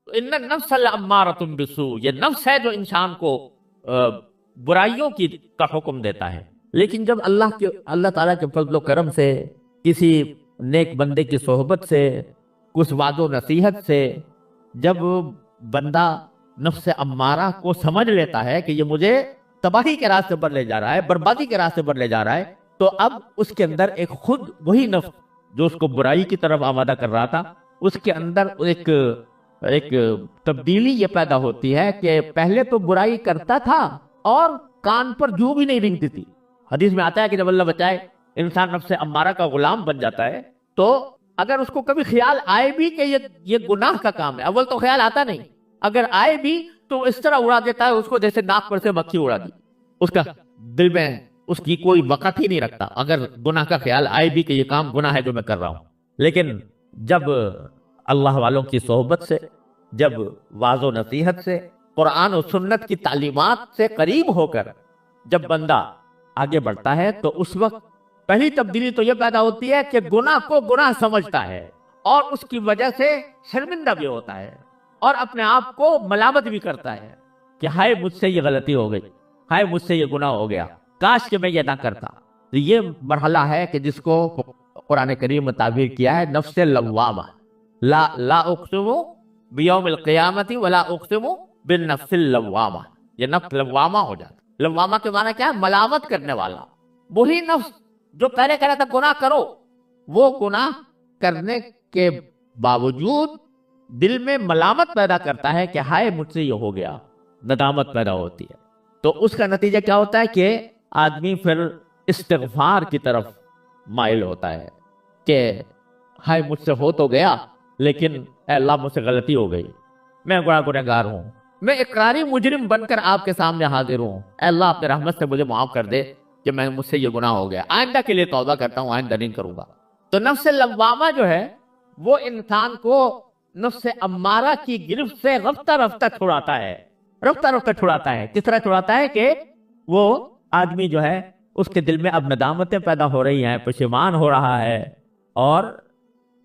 ان النفس لامارۃ بالسوء، یہ نفس ہے جو انسان کو برائیوں کا حکم دیتا ہے۔ لیکن جب اللہ تعالیٰ کے فضل و کرم سے، کسی نیک بندے کی صحبت سے، کچھ وعظ و نصیحت سے، جب بندہ نفس امارہ کو سمجھ لیتا ہے کہ یہ مجھے تباہی کے راستے پر لے جا رہا ہے، بربادی کے راستے پر لے جا رہا ہے، تو اب اس کے اندر ایک خود وہی نفس جو اس کو برائی کی طرف آمادہ کر رہا تھا، اس کے اندر ایک تبدیلی یہ پیدا ہوتی ہے کہ پہلے تو برائی کرتا تھا اور کان پر جو بھی نہیں رنگتی تھی۔ حدیث میں آتا ہے کہ جب اللہ بچائے انسان نفس امارہ کا غلام بن جاتا ہے، تو اگر اس کو کبھی خیال آئے بھی کہ یہ گناہ کا کام ہے، اول تو خیال آتا نہیں، اگر آئے بھی تو اس طرح اڑا دیتا ہے اس کو جیسے ناک پر سے مکھی اڑا دی، اس کا دل میں اس کی کوئی وقت ہی نہیں رکھتا اگر گناہ کا خیال آئے بھی کہ یہ کام گناہ ہے جو میں کر رہا ہوں۔ لیکن جب اللہ والوں کی صحبت سے، جب واعظ و نصیحت سے، قرآن و سنت کی تعلیمات سے قریب ہو کر جب بندہ آگے بڑھتا ہے، تو اس وقت پہلی تبدیلی تو یہ پیدا ہوتی ہے کہ گناہ کو گناہ سمجھتا ہے اور اس کی وجہ سے شرمندہ بھی ہوتا ہے اور اپنے آپ کو ملامت بھی کرتا ہے کہ ہائے مجھ سے یہ غلطی ہو گئی، ہائے مجھ سے یہ گناہ ہو گیا، کاش کہ میں یہ نہ کرتا۔ تو یہ مرحلہ ہے کہ جس کو قرآن کریم میں تعبیر کیا ہے نفس لوامہ، لا اقسم بیوم القیامت ولا اقسم بالنفس اللوامہ، یہ نفس لوامہ ہو جاتا۔ لوامہ کے معنی کیا ہے؟ ملامت کرنے والا، وہی نفس جو پہلے کہہ رہا تھا گناہ کرو، وہ گناہ کرنے کے باوجود دل میں ملامت پیدا کرتا ہے کہ ہائے مجھ سے یہ ہو گیا، ندامت پیدا ہوتی ہے۔ تو اس کا نتیجہ کیا ہوتا ہے کہ آدمی پھر استغفار کی طرف مائل ہوتا ہے کہ ہائے مجھ سے ہو تو گیا، لیکن اے اللہ مجھ سے غلطی ہو گئی، میں گنہگار ہوں، میں اقراری مجرم بن کر آپ کے سامنے حاضر ہوں، اے اللہ اپنے رحمت سے مجھے معاف کر دے کہ مجھ سے یہ گناہ ہو گیا، آئندہ کے لیے توبہ کرتا ہوں، آئندہ نہیں کروں گا۔ تو نفس لوامہ جو ہے وہ انسان کو نفس امارہ کی گرفت سے رفتہ رفتہ چھڑاتا ہے، رفتہ رفتہ چھڑاتا ہے۔ کس طرح چھڑاتا ہے کہ وہ آدمی جو ہے اس کے دل میں اب ندامتیں پیدا ہو رہی ہیں، پشیمان ہو رہا ہے اور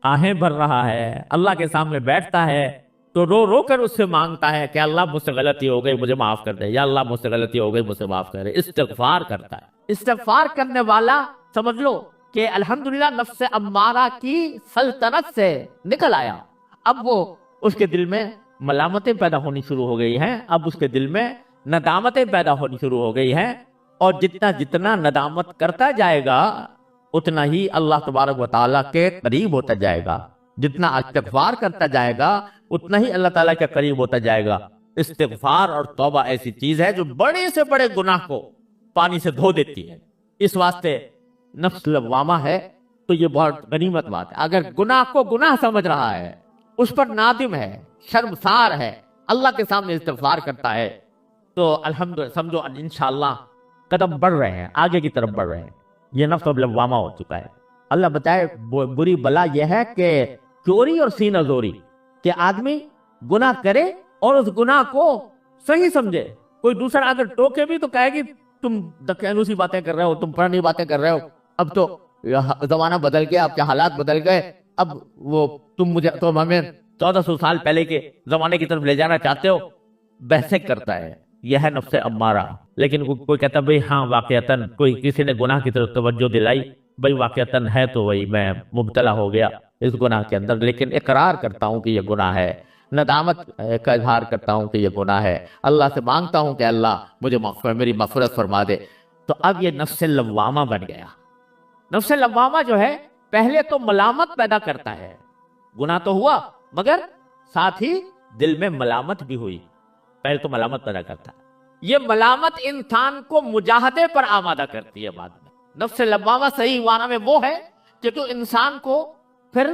آہیں بھر رہا ہے، اللہ کے سامنے بیٹھتا ہے تو رو رو کر اس سے مانگتا ہے کہ اللہ مجھ سے غلطی ہو گئی مجھے معاف کر دے، یا اللہ مجھ سے غلطی ہو گئی مجھ سے معاف کر دے، استغفار کرتا ہے۔ استغفار کرنے والا سمجھ لو کہ الحمدللہ نفس امارہ کی سلطنت سے نکل آیا، اب وہ اس کے دل میں ملامتیں پیدا ہونی شروع ہو گئی ہیں، اب اس کے دل میں ندامتیں پیدا ہونی شروع ہو گئی ہیں، اور جتنا ندامت کرتا جائے گا اتنا ہی اللہ تبارک و تعالیٰ کے قریب ہوتا جائے گا، جتنا استغفار کرتا جائے گا اتنا ہی اللہ تعالیٰ کے قریب ہوتا جائے گا۔ استغفار اور توبہ ایسی چیز ہے جو بڑے سے بڑے گناہ کو پانی سے دھو دیتی ہے، اس واسطے نفس لوامہ ہے تو یہ بہت غنیمت بات ہے۔ اگر گناہ کو گناہ سمجھ رہا ہے، اس پر نادم ہے، شرمسار ہے، اللہ کے سامنے استغفار کرتا ہے، تو الحمدللہ سمجھو انشاءاللہ قدم بڑھ رہے ہیں، آگے کی طرف بڑھ رہے ہیں، یہ نفس لوامہ ہو چکا ہے۔ اللہ بتائے بری بلا یہ ہے کہ چوری اور سینہ زوری، کہ آدمی گناہ کرے اور اس گناہ کو صحیح سمجھے، کوئی دوسرا اگر ٹوکے بھی تو کہے گی تم دقیانوسی باتیں کر رہے ہو، تم پرانی باتیں کر رہے ہو، اب تو زمانہ بدل گیا، اب کیا حالات بدل گئے، اب وہ تم ہمیں 1400 سال پہلے کے زمانے کی طرف لے جانا چاہتے ہو، بحثیں کرتا ہے۔ یہ ہے نفس امارہ۔ لیکن کوئی کہتا ہے بھئی ہاں واقعتاً کوئی کسی نے گناہ کی طرف توجہ دلائی، بھئی واقعتاً ہے تو وہی میں مبتلا ہو گیا اس گناہ کے اندر، لیکن اقرار کرتا ہوں کہ یہ گناہ ہے، ندامت کا اظہار کرتا ہوں کہ یہ گناہ ہے، اللہ سے مانگتا ہوں کہ اللہ مجھے میری مغفرت فرما دے۔ تو اب یہ نفس لوامہ بن گیا۔ نفس لوامہ جو ہے پہلے تو ملامت پیدا کرتا ہے، گناہ تو ہوا مگر ساتھ ہی دل میں ملامت بھی ہوئی، پہلے تو ملامت پیدا کرتا ہے، یہ ملامت انسان کو مجاہدے پر آمادہ کرتی ہے بعد میں۔ نفس لوامہ صحیح معنی میں وہ ہے کہ جو انسان کو پھر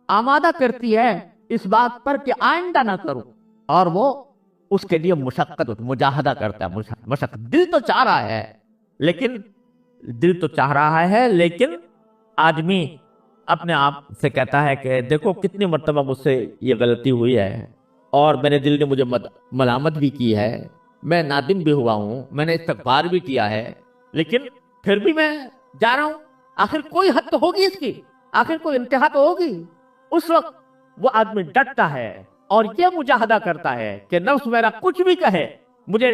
آمادہ کرتی ہے اس بات پر کہ آئندہ نہ کروں، اور وہ اس کے لیے مشقت مجاہدہ کرتا ہے، مشقت۔ دل تو چاہ رہا ہے لیکن آدمی اپنے آپ سے کہتا ہے کہ دیکھو کتنی مرتبہ مجھ سے یہ غلطی ہوئی ہے اور میرے دل نے مجھے ملامت بھی کی ہے، میں نادم بھی ہوا ہوں، میں نے استغفار بھی کیا ہے، لیکن پھر بھی میں جا رہا ہوں، آخر کوئی حد تو ہوگی اس کی، آخر کوئی انتہا تو ہوگی۔ اس وقت وہ آدمی ڈٹتا ہے اور یہ مجاہدہ کرتا ہے کہ نفس میرا کچھ بھی کہے، مجھے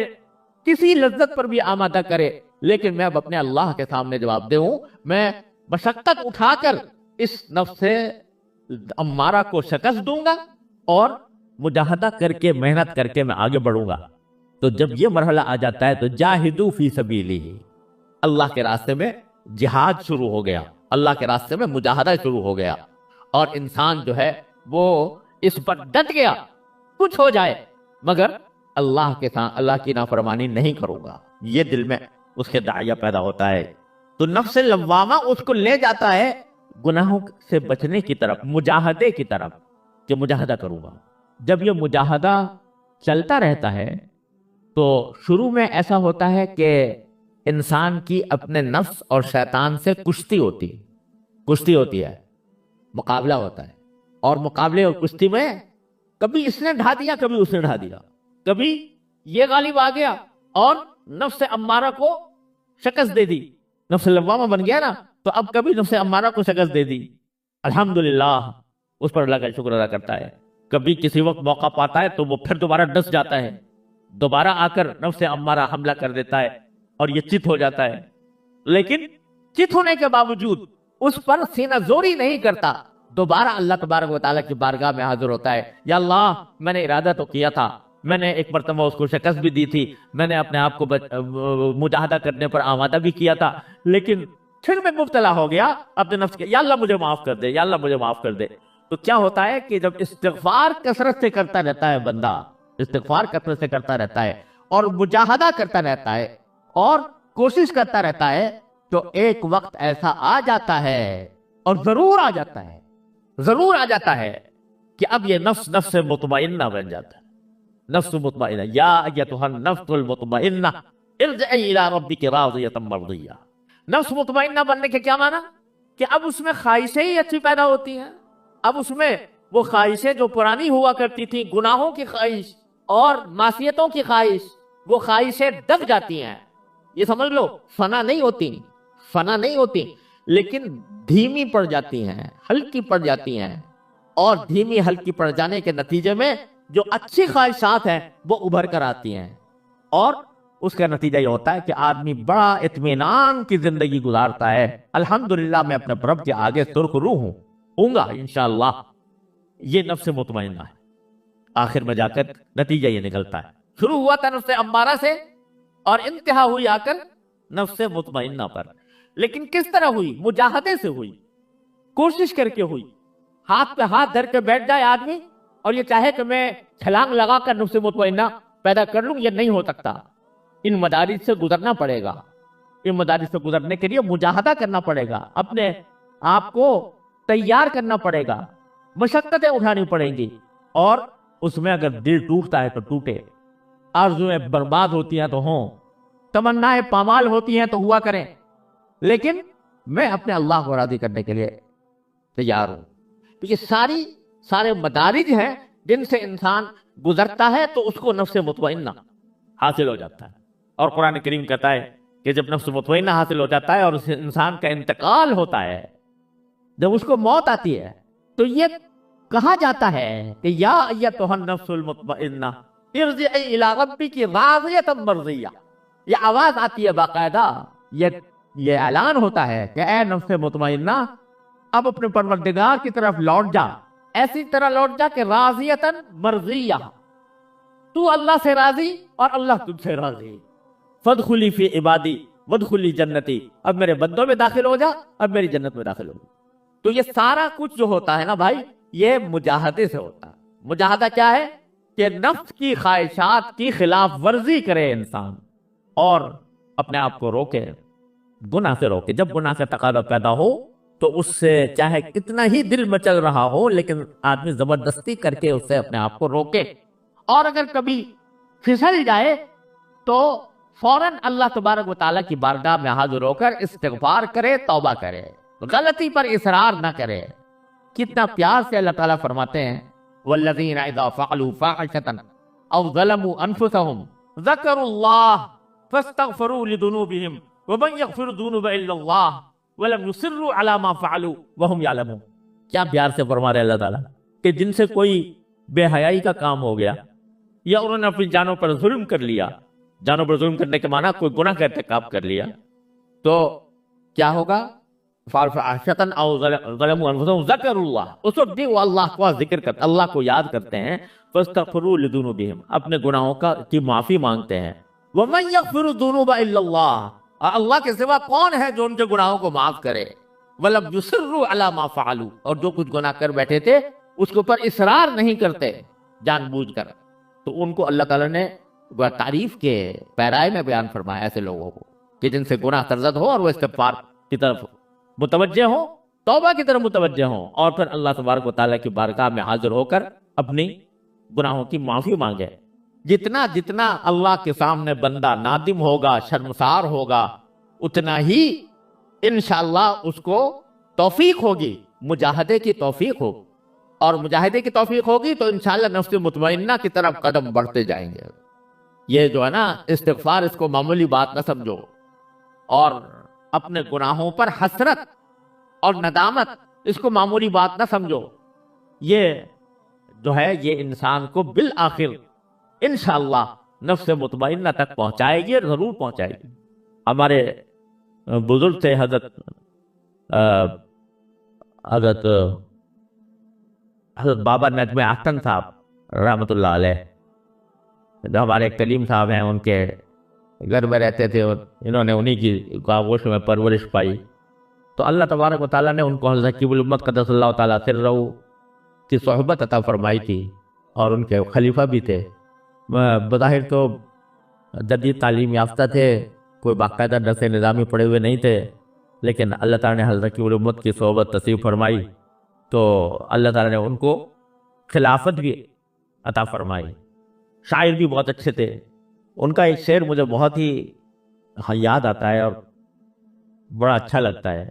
کسی لذت پر بھی آمادہ کرے، لیکن میں اب اپنے اللہ کے سامنے جواب دے ہوں، میں مشقت اٹھا کر اس نفس سے امارہ کو شکست دوں گا اور مجاہدہ کر کے محنت کر کے میں آگے بڑھوں گا۔ تو جب یہ مرحلہ آ جاتا ہے تو جاہدو فی سبیلہ، اللہ کے راستے میں جہاد شروع ہو گیا، اللہ کے راستے میں مجاہدہ شروع ہو گیا، اور انسان جو ہے وہ اس پر ڈٹ گیا، کچھ ہو جائے مگر اللہ کے ساتھ اللہ کی نافرمانی نہیں کروں گا، یہ دل میں اس کے داعیہ پیدا ہوتا ہے۔ تو نفس لوامہ اس کو لے جاتا ہے گناہوں سے بچنے کی طرف، مجاہدے کی طرف، کہ مجاہدہ کروں گا۔ جب یہ مجاہدہ چلتا رہتا ہے تو شروع میں ایسا ہوتا ہے کہ انسان کی اپنے نفس اور شیطان سے کشتی ہوتی ہے، مقابلہ ہوتا ہے، اور مقابلے اور کشتی میں کبھی اس نے ڈھا دیا، کبھی اس نے ڈھا دیا، کبھی یہ غالب آ گیا اور نفس امارہ کو شکست دے دی، نفس لوامہ بن گیا نا، تو اب کبھی نفس امارہ کو شکست دے دی، الحمدللہ اس پر اللہ کا شکر ادا کرتا ہے۔ کبھی کسی وقت موقع پاتا ہے تو وہ پھر دوبارہ ڈس جاتا ہے، دوبارہ آ کر نفس امارہ حملہ کر دیتا ہے اور یہ چت ہو جاتا ہے، لیکن چت ہونے کے باوجود اس پر سینہ زوری نہیں کرتا، دوبارہ اللہ تبارک و تعالیٰ کی بارگاہ میں حاضر ہوتا ہے، یا اللہ میں نے ارادہ تو کیا تھا، میں نے ایک مرتبہ اس کو شکست بھی دی تھی، میں نے اپنے آپ کو مجاہدہ کرنے پر آمادہ بھی کیا تھا، لیکن پھر میں مبتلا ہو گیا اپنے نفس کے، یا اللہ مجھے معاف کر دے، یا اللہ مجھے معاف کر دے۔ تو کیا ہوتا ہے کہ جب استغفار کثرت سے کرتا رہتا ہے بندہ، استغفار کثرت سے کرتا رہتا ہے اور مجاہدہ کرتا رہتا ہے اور کوشش کرتا رہتا ہے، تو ایک وقت ایسا آ جاتا ہے، اور ضرور آ جاتا ہے کہ اب یہ نفس مطمئنہ بن جاتا ہے، نفس مطمئنہ، یا ایتھا النفس المطمئنہ ارجعی الی ربک راضیۃ مرضیہ۔ نفس مطمئنہ بننے کے کیا معنی؟ کہ اب اس میں خواہشیں ہی اچھی پیدا ہوتی ہیں، اب اس میں وہ خواہشیں جو پرانی ہوا کرتی تھی، گناہوں کی خواہش اور معصیتوں کی خواہش، وہ خواہشیں دب جاتی ہیں، یہ سمجھ لو فنا نہیں ہوتی، لیکن دھیمی پڑ جاتی ہیں، ہلکی پڑ جاتی ہیں، اور دھیمی ہلکی پڑ جانے کے نتیجے میں جو اچھی خواہشات ہیں وہ ابھر کر آتی ہیں، اور اس کا نتیجہ یہ ہوتا ہے کہ آدمی بڑا اطمینان کی زندگی گزارتا ہے، الحمدللہ میں اپنے رب کے آگے سرخ روح ہوں گا انشاءاللہ۔ یہ نفس مطمئنہ ہے، آخر میں جا کر نتیجہ یہ نکلتا ہے، شروع ہوا تھا نفس امارہ سے اور انتہا ہوئی آ کر نفس مطمئنہ پر، لیکن کس طرح ہوئی؟ مجاہدے سے ہوئی، کوشش کر کے ہوئی، ہاتھ پہ ہاتھ دھر کے بیٹھ جائے آدمی اور یہ چاہے کہ میں چھلانگ لگا کر نفس مطمئنہ پیدا کر لوں، یہ نہیں ہو سکتا، ان مدارج سے گزرنا پڑے گا، ان مدارج سے گزرنے کے لیے مجاہدہ کرنا پڑے گا، اپنے آپ کو تیار کرنا پڑے گا، مشقتیں اٹھانی پڑیں گی، اور اس میں اگر دل ٹوٹتا ہے تو ٹوٹے، آرزویں برباد ہوتی ہیں تو ہوں، تمنائیں پامال ہوتی ہیں تو ہوا کریں، لیکن میں اپنے اللہ کو راضی کرنے کے لیے تیار ہوں۔ تو یہ سارے مدارج ہیں جن سے انسان گزرتا ہے تو اس کو نفس مطمئنہ حاصل ہو جاتا ہے، اور قرآن کریم کہتا ہے کہ جب نفس مطمئنہ حاصل ہو جاتا ہے اور اس انسان کا انتقال ہوتا ہے، جب اس کو موت آتی ہے، تو یہ کہا جاتا ہے کہ یا ایتھا النفس المطمئنہ ارجعی الی ربک راضیۃ مرضیہ، یہ آواز آتی ہے باقاعدہ، یہ اعلان ہوتا ہے کہ اے نفس مطمئنہ اب اپنے پروردگار کی طرف لوٹ جا، ایسی طرح لوٹ جا کہ راضیۃ مرضیہ، تو اللہ سے راضی اور اللہ تجھ سے راضی، فادخلی فی عبادی وادخلی جنتی، اب میرے بندوں میں داخل ہو جا، اب میری جنت میں داخل ہو جا۔ تو یہ سارا کچھ جو ہوتا ہے نا بھائی، یہ مجاہدے سے ہوتا ہے۔ مجاہدہ کیا ہے؟ کہ نفس کی خواہشات کی خلاف ورزی کرے انسان اور اپنے آپ کو روکے، گناہ سے روکے۔ جب گناہ کا تقاضا پیدا ہو تو اس سے چاہے کتنا ہی دل مچل رہا ہو، لیکن آدمی زبردستی کر کے اس سے اپنے آپ کو روکے، اور اگر کبھی پھسل جائے تو فوراً اللہ تبارک و تعالیٰ کی بارگاہ میں حاضر ہو کر استغفار کرے، توبہ کرے، غلطی پر اصرار نہ کرے۔ کتنا پیار سے اللہ تعالیٰ فرماتے ہیں والذین اذا فعلوا فاحشة او ظلموا انفسهم ذکروا اللہ فاستغفروا لذنوبهم ومن یغفر الذنوب الا اللہ ولم یصروا علی ما فعلوا وهم یعلمون۔ کیا پیار سے فرما رہے اللہ تعالیٰ کہ جن سے کوئی بے حیائی کا کام ہو گیا، یا انہوں نے اپنی جانوں پر ظلم کر لیا، جانوں پر ظلم کرنے کے معنی کوئی گناہ کا ارتکاب کر لیا، تو کیا ہوگا؟ فَعَاشَةً أَوْ ظَلَمُوا أَنفُسَهُمْ ذَكَرُوا اللَّهَ، اس وقت بھی وہ اللہ کو ذکر کرتے، اللہ کو یاد کرتے ہیں، فَاسْتَغْفِرُوا لِذُنُوبِهِمْ، اپنے گناہوں کی معافی مانگتے ہیں، وَمَن يَغْفِرُ الذُّنُوبَ إِلَّا اللَّهُ، اور اللہ کے سوا کون ہے جو ان کے گناہوں کو معاف کرے، وَلَمْ يُصِرُّوا عَلَى مَا فَعَلُوا، اور جو کچھ گناہ کر بیٹھے تھے اس کے اوپر اصرار نہیں کرتے جان بوجھ کر، تو ان کو اللہ تعالیٰ نے تعریف کے پیرائے میں بیان فرمایا ایسے لوگوں کو کہ جن سے گناہ سرزد ہو اور وہ استغفار کی طرف متوجہ ہوں، توبہ کی طرف متوجہ ہوں، اور پھر اللہ تبارک و تعالیٰ کی بارگاہ میں حاضر ہو کر اپنی گناہوں کی معافی مانگے۔ جتنا جتنا اللہ کے سامنے بندہ نادم ہوگا، شرمسار ہوگا، اتنا ہی انشاءاللہ اس کو توفیق ہوگی، مجاہدے کی توفیق ہوگی، اور مجاہدے کی توفیق ہوگی تو انشاءاللہ نفس مطمئنہ کی طرف قدم بڑھتے جائیں گے۔ یہ جو ہے نا استغفار، اس کو معمولی بات نہ سمجھو، اور اپنے گناہوں پر حسرت اور ندامت اس کو معمولی بات نہ سمجھو، یہ جو ہے یہ انسان کو بالآخر انشاءاللہ نفس مطمئنہ تک پہنچائے گی، اور ضرور پہنچائے گی۔ ہمارے بزرگ تھے حضرت بابا نجم احسن صاحب رحمۃ اللہ علیہ، جو ہمارے ایک کلیم صاحب ہیں، ان کے گھر میں رہتے تھے، اور انہوں نے انہی کی آغوش میں پرورش پائی، تو اللہ تبارک و تعالیٰ نے ان کو حضرت حکیم الامت قدس اللہ تعالیٰ سرہ کی صحبت عطا فرمائی تھی، اور ان کے خلیفہ بھی تھے۔ بظاہر تو جدید تعلیم یافتہ تھے، کوئی باقاعدہ درس نظامی پڑھے ہوئے نہیں تھے، لیکن اللہ تعالیٰ نے حضرت حکیم الامت کی صحبت نصیب فرمائی تو اللہ تعالیٰ نے ان کو خلافت بھی عطا فرمائی۔ شاعر بھی بہت اچھے تھے، ان کا ایک شعر مجھے بہت ہی یاد آتا ہے اور بڑا اچھا لگتا ہے۔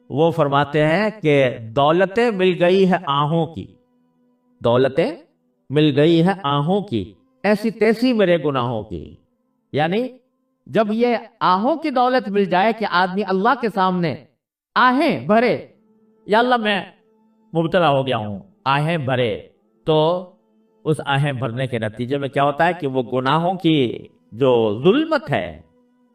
وہ فرماتے ہیں کہ دولتیں مل گئی ہے آہوں کی، دولتیں مل گئی ہے آہوں کی، ایسی تیسی میرے گناہوں کی، یعنی جب یہ آہوں کی دولت مل جائے کہ آدمی اللہ کے سامنے آہیں بھرے، یا اللہ میں مبتلا ہو گیا ہوں، آہیں بھرے، تو اس آہیں بھرنے کے نتیجے میں کیا ہوتا ہے کہ وہ گناہوں کی جو ظلمت ہے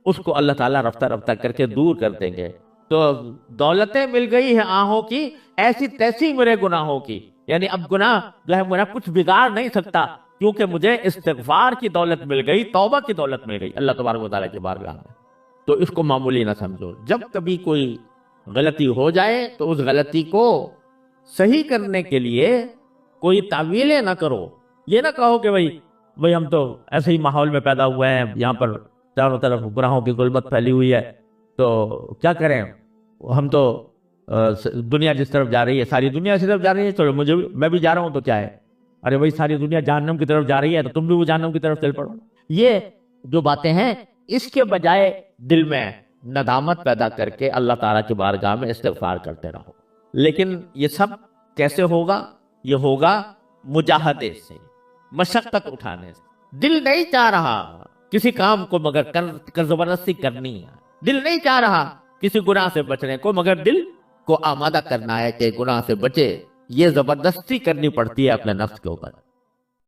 اس کو اللہ تعالیٰ رفتہ رفتہ کر کے دور کر دیں گے۔ تو دولتیں مل گئی ہیں آہوں کی، ایسی تیسی میرے گناہوں کی، یعنی اب گناہ جو ہے میرا کچھ بگاڑ نہیں سکتا، کیونکہ مجھے استغفار کی دولت مل گئی، توبہ کی دولت مل گئی اللہ تبارک و تعالیٰ کی بارگاہ میں۔ تو اس کو معمولی نہ سمجھو، جب کبھی کوئی غلطی ہو جائے تو اس غلطی کو صحیح کرنے کے لیے کوئی تعویلیں نہ کرو، یہ نہ کہو کہ بھئی ہم تو ایسے ہی ماحول میں پیدا ہوئے ہیں، یہاں پر چاروں طرف گناہوں کی ظلمت پھیلی ہوئی ہے، تو کیا کریں، ہم تو دنیا جس طرف جا رہی ہے، ساری دنیا اسی طرف جا رہی ہے، تو میں بھی جا رہا ہوں، تو کیا ہے، ارے بھائی ساری دنیا جہنم کی طرف جا رہی ہے تو تم بھی وہ جہنم کی طرف چل پڑو۔ یہ جو باتیں ہیں، اس کے بجائے دل میں ندامت پیدا کر کے اللہ تعالیٰ کی بارگاہ میں استغفار کرتے رہو۔ لیکن یہ سب کیسے ہوگا؟ یہ ہوگا مجاہدے سے، مشقت اٹھانے سے۔ دل نہیں چاہ رہا کسی کام کو مگر کر زبردستی کرنی ہے، دل نہیں چاہ رہا کسی گناہ سے بچنے کو مگر دل کو آمادہ کرنا ہے کہ گناہ سے بچے، یہ زبردستی کرنی پڑتی ہے اپنے نفس کے اوپر۔